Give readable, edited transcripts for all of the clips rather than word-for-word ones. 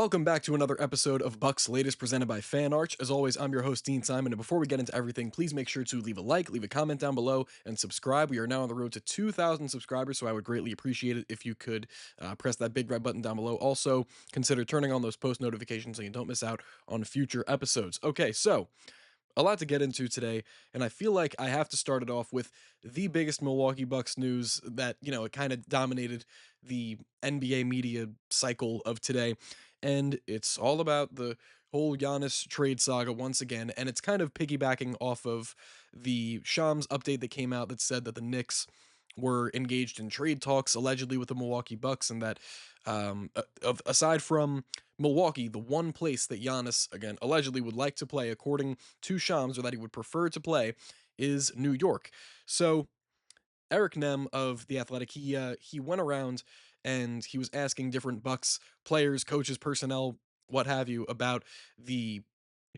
Welcome back to another episode of Bucks Latest presented by Fan Arch. As always, I'm your host, Dean Simon. And before we get into everything, please make sure to leave a like, leave a comment down below, and subscribe. We are now on the road to 2,000 subscribers, so I would greatly appreciate it if you could press that big red button down below. Also, consider turning on those post notifications so you don't miss out on future episodes. Okay, so a lot to get into today, and I feel like I have to start it off with the biggest Milwaukee Bucks news that, it kind of dominated the NBA media cycle of today. And it's all about the whole Giannis trade saga once again, and it's kind of piggybacking off of the Shams update that came out that said that the Knicks were engaged in trade talks allegedly with the Milwaukee Bucks, and that aside from Milwaukee, the one place that Giannis, again, allegedly would like to play, according to Shams, or that he would prefer to play, is New York. So Eric Nem of The Athletic, he went around and he was asking different Bucks players, coaches, personnel, what have you, about the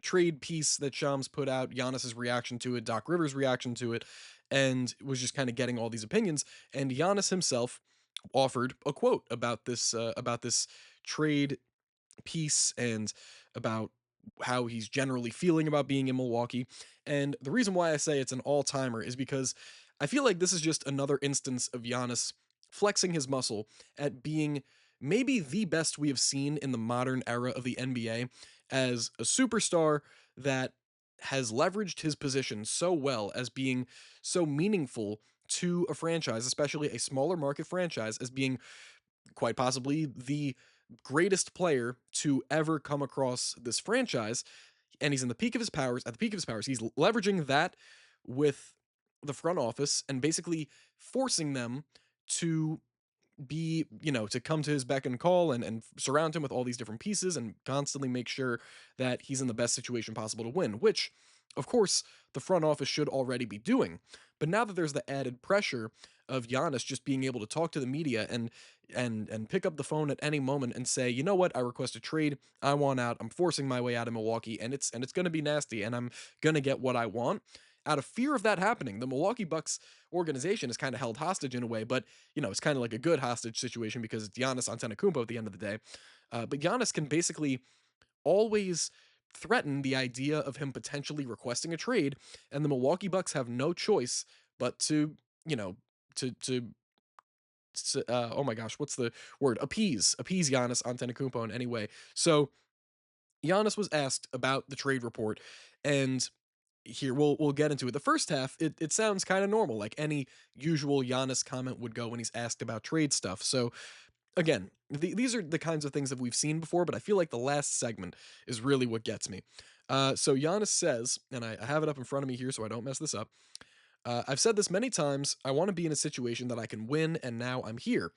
trade piece that Shams put out, Giannis's reaction to it, Doc Rivers' reaction to it, and was just kind of getting all these opinions. And Giannis himself offered a quote about this trade piece and about how he's generally feeling about being in Milwaukee. And the reason why I say it's an all-timer is because I feel like this is just another instance of Giannis flexing his muscle at being maybe the best we have seen in the modern era of the NBA as a superstar that has leveraged his position so well as being so meaningful to a franchise, especially a smaller market franchise, as being quite possibly the greatest player to ever come across this franchise. And he's in the peak of his powers. At the peak of his powers, he's leveraging that with the front office and basically forcing them to be, to come to his beck and call and surround him with all these different pieces and constantly make sure that he's in the best situation possible to win, which, of course, the front office should already be doing. But now that there's the added pressure of Giannis just being able to talk to the media and pick up the phone at any moment and say, you know what, I request a trade, I want out, I'm forcing my way out of Milwaukee, and it's going to be nasty, and I'm going to get what I want. Out of fear of that happening, the Milwaukee Bucks organization is kind of held hostage in a way, but it's kind of like a good hostage situation because it's Giannis Antetokounmpo at the end of the day. But Giannis can basically always threaten the idea of him potentially requesting a trade, and the Milwaukee Bucks have no choice but to, you know, to oh my gosh, what's the word? Appease Giannis Antetokounmpo in any way. So Giannis was asked about the trade report, and here we'll get into it. The first half, it sounds kind of normal, like any usual Giannis comment would go when he's asked about trade stuff. So again, these are the kinds of things that we've seen before, but I feel like the last segment is really what gets me. So Giannis says, and I have it up in front of me here so I don't mess this up. I've said this many times. I want to be in a situation that I can win, and now I'm here.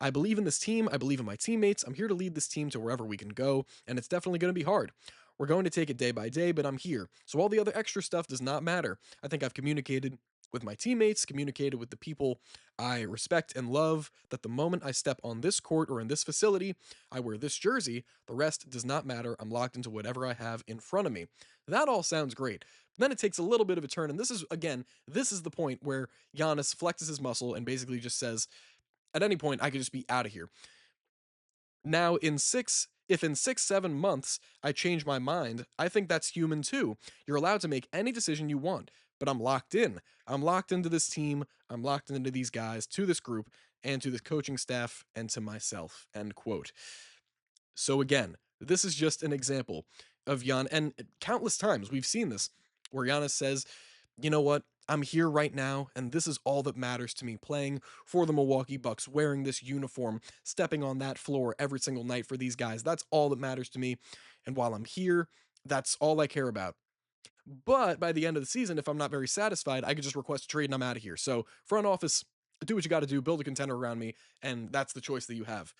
I believe in this team. I believe in my teammates. I'm here to lead this team to wherever we can go, and it's definitely going to be hard. We're going to take it day by day, but I'm here. So all the other extra stuff does not matter. I think I've communicated with my teammates, communicated with the people I respect and love, that the moment I step on this court or in this facility, I wear this jersey. The rest does not matter. I'm locked into whatever I have in front of me. That all sounds great. Then it takes a little bit of a turn, and this is the point where Giannis flexes his muscle and basically just says, at any point, I could just be out of here. Now, if in 6, 7 months I change my mind, I think that's human too. You're allowed to make any decision you want, but I'm locked in. I'm locked into this team. I'm locked into these guys, to this group, and to the coaching staff, and to myself. End quote. So again, this is just an example of Jan, and countless times we've seen this, where Giannis says, you know what? I'm here right now, and this is all that matters to me. Playing for the Milwaukee Bucks, wearing this uniform, stepping on that floor every single night for these guys. That's all that matters to me. And while I'm here, that's all I care about. But by the end of the season, if I'm not very satisfied, I could just request a trade and I'm out of here. So, front office, do what you got to do, build a contender around me, and that's the choice that you have.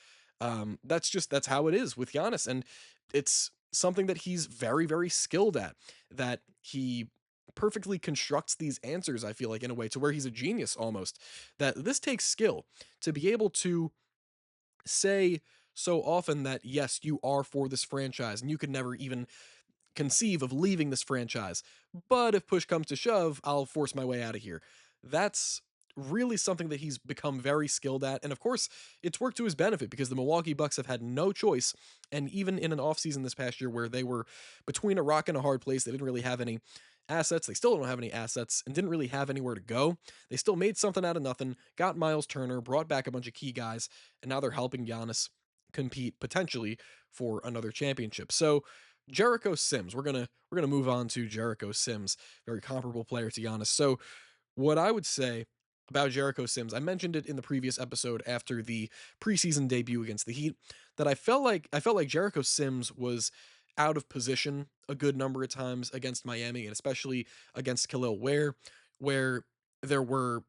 That's how it is with Giannis, and it's something that he's very, very skilled at. That he perfectly constructs these answers, I feel like, in a way to where he's a genius almost. That this takes skill to be able to say so often that yes, you are for this franchise and you could never even conceive of leaving this franchise. But if push comes to shove, I'll force my way out of here. That's really something that he's become very skilled at. And of course, it's worked to his benefit because the Milwaukee Bucks have had no choice. And even in an offseason this past year where they were between a rock and a hard place, they didn't really have any assets. They still don't have any assets and didn't really have anywhere to go. They still made something out of nothing, got Myles Turner, brought back a bunch of key guys, and now they're helping Giannis compete potentially for another championship. So Jericho Sims, we're gonna move on to Jericho Sims, very comparable player to Giannis. So what I would say about Jericho Sims, I mentioned it in the previous episode after the preseason debut against the Heat, that I felt like Jericho Sims was out of position a good number of times against Miami and especially against Khalil where there were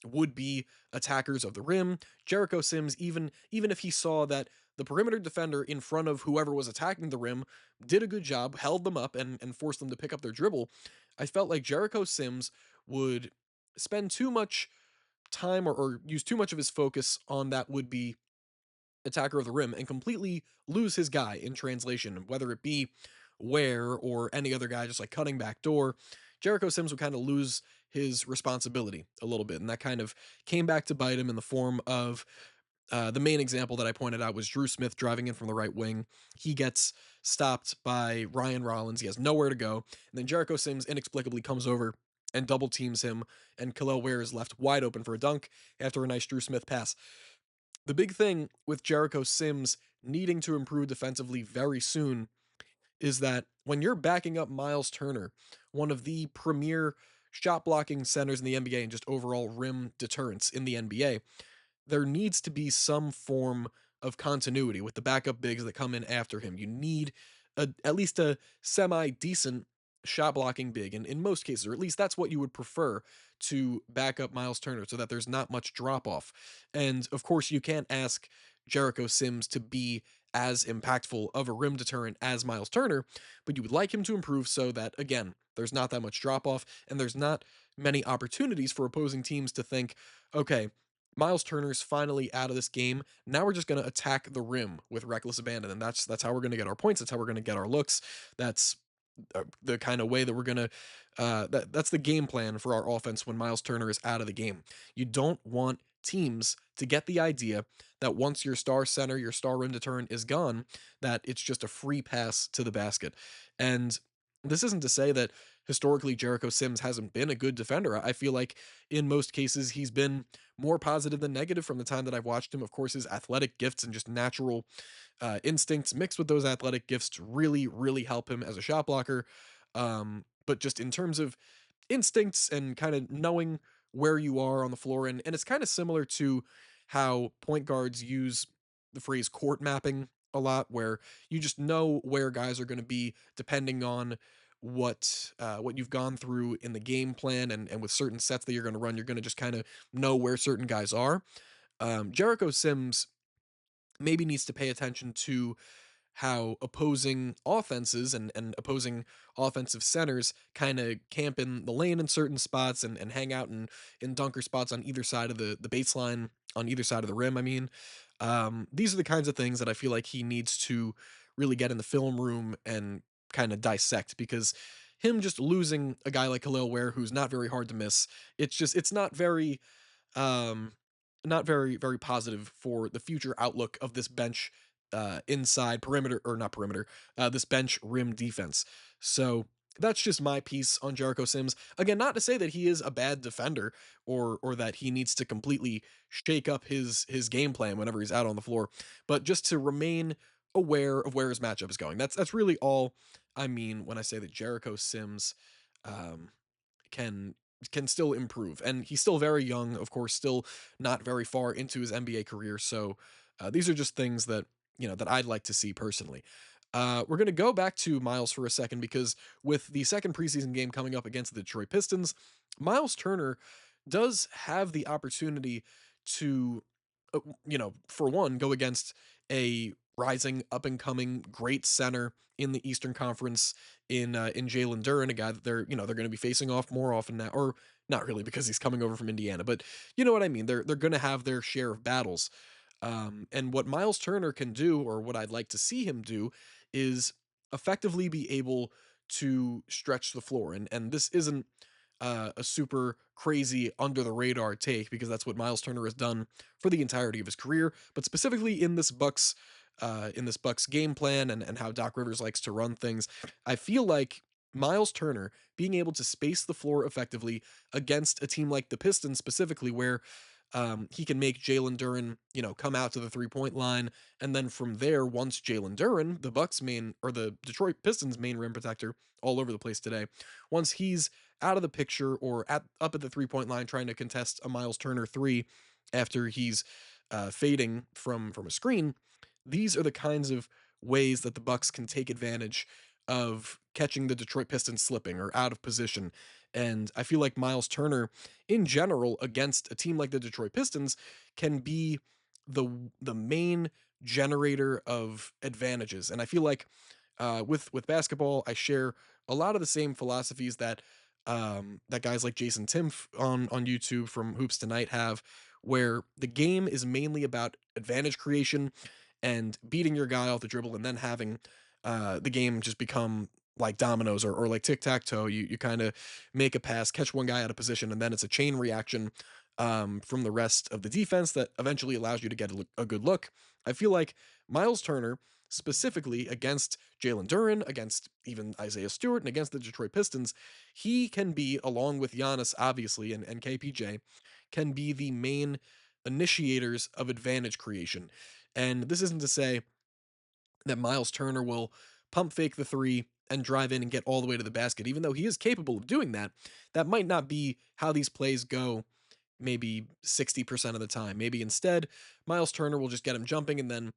would be attackers of the rim. Jericho Sims, even if he saw that the perimeter defender in front of whoever was attacking the rim did a good job, held them up and forced them to pick up their dribble. I felt like Jericho Sims would spend too much time or use too much of his focus on that would be attacker of the rim and completely lose his guy in translation, whether it be Ware or any other guy just like cutting back door. Jericho Sims would kind of lose his responsibility a little bit, and that kind of came back to bite him in the form of the main example that I pointed out was Drew Smith driving in from the right wing. He gets stopped by Ryan Rollins. He has nowhere to go. And then Jericho Sims inexplicably comes over and double teams him, and Khalil Ware is left wide open for a dunk after a nice Drew Smith pass. The big thing with Jericho Sims needing to improve defensively very soon is that when you're backing up Myles Turner, one of the premier shot blocking centers in the NBA and just overall rim deterrence in the NBA, there needs to be some form of continuity with the backup bigs that come in after him. You need at least a semi decent shot blocking big, and in most cases, or at least that's what you would prefer to back up Myles Turner so that there's not much drop off. And of course, you can't ask Jericho Sims to be as impactful of a rim deterrent as Myles Turner, but you would like him to improve so that, again, there's not that much drop off and there's not many opportunities for opposing teams to think, okay, Myles Turner's finally out of this game. Now we're just going to attack the rim with reckless abandon, and that's how we're going to get our points. That's how we're going to get our looks. That's the kind of way that we're going to. That's the game plan for our offense when Myles Turner is out of the game. You don't want teams to get the idea that once your star center, your star rim deterrent is gone, that it's just a free pass to the basket. And this isn't to say that historically Jericho Sims hasn't been a good defender. I feel like in most cases he's been more positive than negative from the time that I've watched him. Of course, his athletic gifts and just natural instincts mixed with those athletic gifts really, really help him as a shot blocker. But just in terms of instincts and kind of knowing where you are on the floor, and it's kind of similar to how point guards use the phrase court mapping a lot, where you just know where guys are going to be depending on what you've gone through in the game plan and with certain sets that you're going to run, you're going to just kind of know where certain guys are. Jericho Sims maybe needs to pay attention to how opposing offenses and opposing offensive centers kind of camp in the lane in certain spots and hang out in dunker spots on either side of the baseline, on either side of the rim. I mean, these are the kinds of things that I feel like he needs to really get in the film room and kind of dissect because him just losing a guy like Khalil Ware, who's not very hard to miss, it's um, not very positive for the future outlook of this bench inside perimeter or not perimeter, this bench rim defense. So that's just my piece on Jericho Sims. Again, not to say that he is a bad defender or that he needs to completely shake up his game plan whenever he's out on the floor, but just to remain aware of where his matchup is going. That's really all I mean when I say that Jericho Sims um, can can still improve. And he's still very young, of course, still not very far into his NBA career. So these are just things that that I'd like to see personally. We're going to go back to Miles for a second because with the second preseason game coming up against the Detroit Pistons, Miles Turner does have the opportunity to, for one, go against a rising up and coming great center in the Eastern Conference in Jalen Duren, a guy that they're going to be facing off more often now, or not really because he's coming over from Indiana, but you know what I mean. They're going to have their share of battles. And what Miles Turner can do, or what I'd like to see him do, is effectively be able to stretch the floor. And this isn't a super crazy under the radar take because that's what Myles Turner has done for the entirety of his career, but specifically in this Bucks game plan and how Doc Rivers likes to run things. I feel like Myles Turner being able to space the floor effectively against a team like the Pistons specifically, where he can make Jalen Duren, come out to the 3-point line, and then from there, once Jalen Duren, the Bucks main or the Detroit Pistons main rim protector, all over the place today, once he's out of the picture or up at the 3-point line trying to contest a Myles Turner three after he's fading from a screen, these are the kinds of ways that the Bucks can take advantage of catching the Detroit Pistons slipping or out of position. And I feel like Myles Turner in general against a team like the Detroit Pistons can be the main generator of advantages. And I feel like with basketball, I share a lot of the same philosophies that guys like Jason Timpf on YouTube from Hoops Tonight have, where the game is mainly about advantage creation and beating your guy off the dribble, and then having the game just become like dominoes or like tic tac toe. You kind of make a pass, catch one guy out of position, and then it's a chain reaction from the rest of the defense that eventually allows you to get a good look. I feel like Myles Turner, specifically against Jalen Duren, against even Isaiah Stewart, and against the Detroit Pistons, he can be, along with Giannis, obviously, and KPJ, can be the main initiators of advantage creation. And this isn't to say that Myles Turner will pump fake the three and drive in and get all the way to the basket, even though he is capable of doing that. That might not be how these plays go maybe 60% of the time. Maybe instead, Myles Turner will just get him jumping and then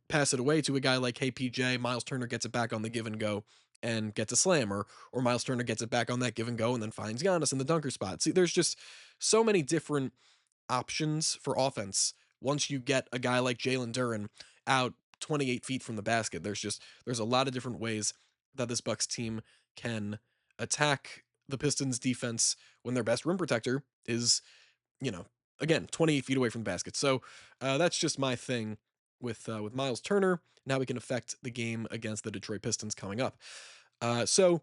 pass it away to a guy like Hey PJ. Myles Turner gets it back on the give and go and gets a slam, or Myles Turner gets it back on that give and go and then finds Giannis in the dunker spot. See, there's just so many different options for offense once you get a guy like Jalen Duren out 28 feet from the basket. There's a lot of different ways that this Bucks team can attack the Pistons defense when their best rim protector is, you know, again, 28 feet away from the basket. So that's just my thing with Myles Turner and how we can affect the game against the Detroit Pistons coming up. So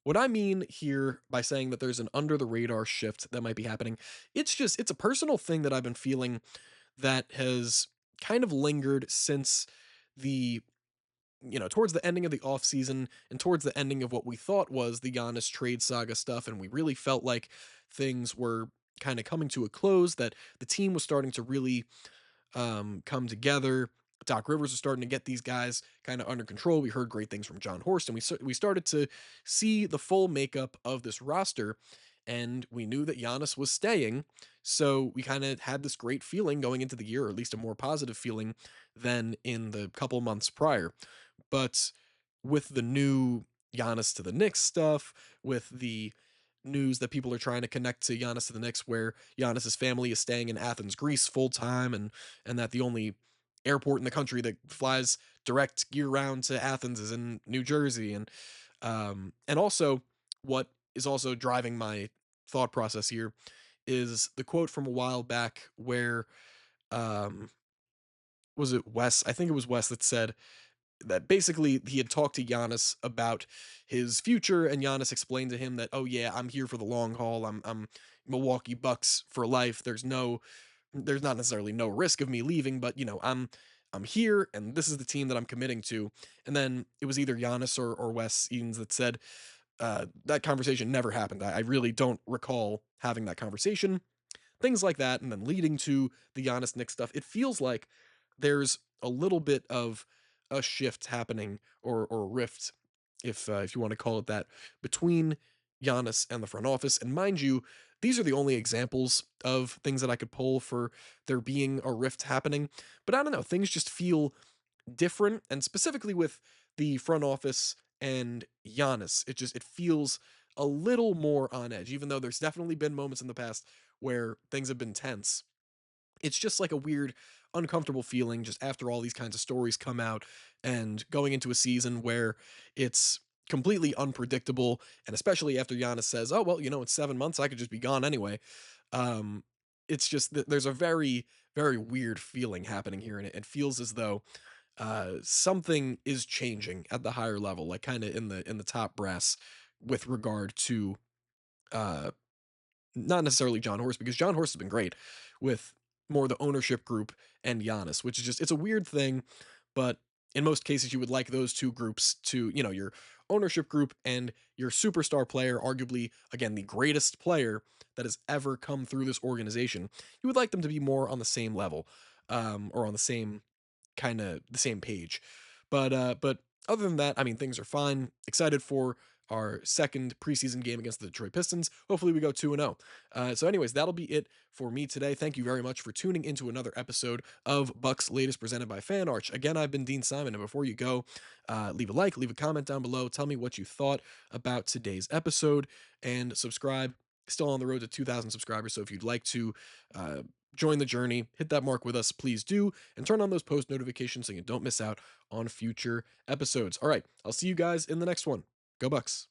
what I mean here by saying that there's an under the radar shift that might be happening, it's a personal thing that I've been feeling that has kind of lingered since the towards the ending of the offseason and towards the ending of what we thought was the Giannis trade saga stuff, and we really felt like things were kind of coming to a close, that the team was starting to really come together. Doc Rivers is starting to get these guys kind of under control. We heard great things from John Horst, and we started to see the full makeup of this roster, and we knew that Giannis was staying. So we kind of had this great feeling going into the year, or at least a more positive feeling than in the couple months prior. But with the new Giannis to the Knicks stuff, with the news that people are trying to connect to Giannis to the Knicks, where Giannis's family is staying in Athens, Greece, full time, and that the only airport in the country that flies direct year round to Athens is in New Jersey, and also what is also driving my thought process here is the quote from a while back where um was it Wes? I think it was Wes that said that basically he had talked to Giannis about his future, and Giannis explained to him that, oh yeah, I'm here for the long haul. I'm Milwaukee Bucks for life. There's not necessarily no risk of me leaving, but I'm here, and this is the team that I'm committing to. And then it was either Giannis or Wes Edens that said that conversation never happened. I really don't recall having that conversation, things like that, and then leading to the Giannis Knicks stuff. It feels like there's a little bit of a shift happening, or a rift, if you want to call it that, between Giannis and the front office. And mind you, these are the only examples of things that I could pull for there being a rift happening. But I don't know, things just feel different, and specifically with the front office and Giannis, it feels a little more on edge, even though there's definitely been moments in the past where things have been tense. It's just like a weird, uncomfortable feeling just after all these kinds of stories come out and going into a season where it's completely unpredictable. And especially after Giannis says, oh, well, in 7 months, I could just be gone anyway. Um, it's just that there's a very, very weird feeling happening here. And it feels as though something is changing at the higher level, like kind of in the top brass with regard to uh, not necessarily John Horst, because John Horst has been great with more the ownership group and Giannis, which is just it's a weird thing, but in most cases you would like those two groups to, your ownership group and your superstar player, arguably again the greatest player that has ever come through this organization. You would like them to be more on the same level, or on the same kind of the same page. But other than that, I mean, things are fine. Excited for our second preseason game against the Detroit Pistons. Hopefully, we go 2-0. So, anyways, that'll be it for me today. Thank you very much for tuning into another episode of Bucks Latest presented by Fan Arch. Again, I've been Dean Simon, and before you go, leave a like, leave a comment down below. Tell me what you thought about today's episode, and subscribe. Still on the road to 2,000 subscribers. So, if you'd like to join the journey, hit that mark with us, please do, and turn on those post notifications so you don't miss out on future episodes. All right, I'll see you guys in the next one. Go Bucks.